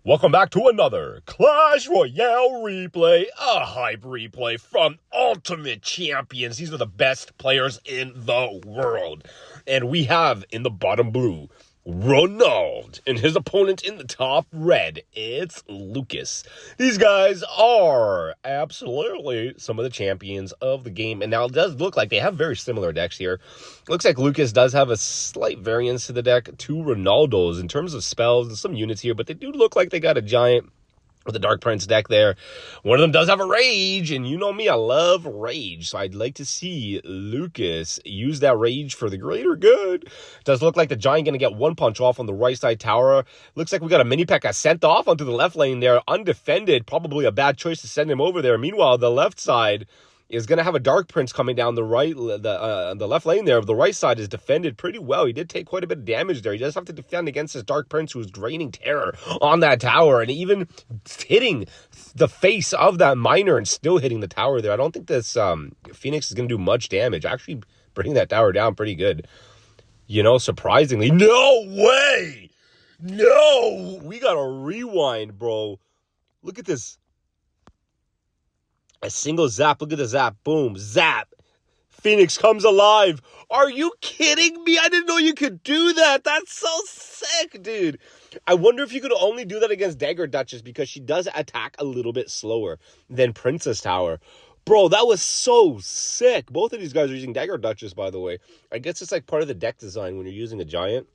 Welcome back to another Clash Royale replay, a hype replay from Ultimate Champions. These are the best players in the world. And we have in the bottom blue, Ronald, and his opponent in the top red, it's Lucas. These guys are absolutely some of the champions of the game, and now it does look like they have very similar decks here. Looks like Lucas does have a slight variance to the deck to Ronaldo's in terms of spells and some units here, but they do look like they got a giant with the Dark Prince deck there. One of them does have a Rage, and you know me, I love Rage. So I'd like to see Lucas use that Rage for the greater good. Does look like the Giant going to get one punch off on the right side tower. Looks like we got a mini P.E.K.K.A sent off onto the left lane there, undefended. Probably a bad choice to send him over there. Meanwhile, the left side is going to have a Dark Prince coming down the right, the left lane there. The right side is defended pretty well. He did take quite a bit of damage there. He does have to defend against this Dark Prince who's draining terror on that tower and even hitting the face of that miner and still hitting the tower there. I don't think this Phoenix is going to do much damage. Actually bringing that tower down pretty good. You know, surprisingly. No way! No! We got to rewind, bro. Look at this. A single zap. Look at the zap. Boom. Zap. Phoenix comes alive. Are you kidding me? I didn't know you could do that. That's so sick, dude. I wonder if you could only do that against Dagger Duchess because she does attack a little bit slower than Princess Tower. Bro, that was so sick. Both of these guys are using Dagger Duchess, by the way. I guess it's like part of the deck design when you're using a giant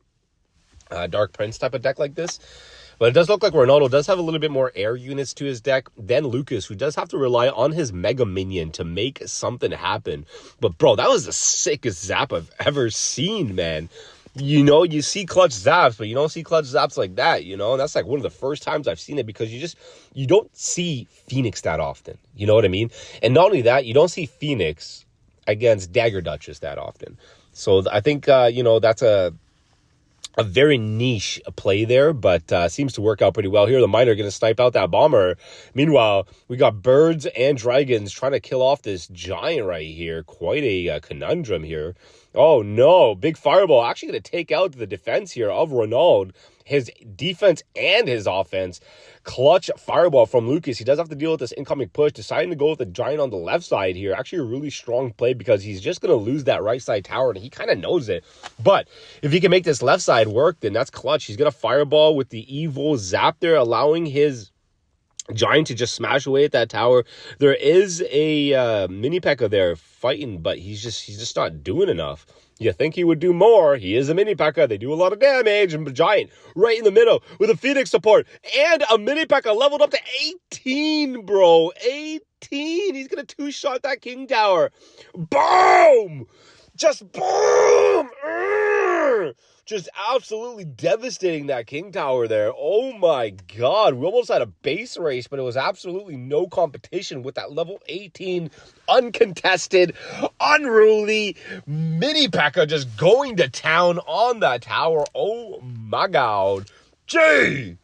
Dark Prince type of deck like this. But it does look like Ronaldo does have a little bit more air units to his deck than Lucas, who does have to rely on his Mega Minion to make something happen. But, bro, that was the sickest zap I've ever seen, man. You know, you see clutch zaps, but you don't see clutch zaps like that, you know? And that's like one of the first times I've seen it because you don't see Phoenix that often. You know what I mean? And not only that, you don't see Phoenix against Dagger Duchess that often. So I think, you know, that's a very niche play there, but seems to work out pretty well here. The miner going to snipe out that bomber. Meanwhile, we got birds and dragons trying to kill off this giant right here. Quite a conundrum here. Oh, no. Big fireball. Actually going to take out the defense here of Ronald. His defense and his offense. Clutch fireball from Lucas. He does have to deal with this incoming push. Deciding to go with the giant on the left side here. Actually a really strong play because he's just going to lose that right side tower, and he kind of knows it. But if he can make this left side work, then that's clutch. He's going to fireball with the evil zap there, allowing his giant to just smash away at that tower. There is a mini P.E.K.K.A there fighting, but he's just not doing enough. You think he would do more. He is a mini P.E.K.K.A. They do a lot of damage. And giant right in the middle with a Phoenix support. And a mini P.E.K.K.A leveled up to 18, bro. 18. He's going to two-shot that King Tower. Boom! Just boom! Just absolutely devastating that King Tower there. Oh my God. We almost had a base race, but it was absolutely no competition with that level 18 uncontested, unruly mini P.E.K.K.A just going to town on that tower. Oh my God. G!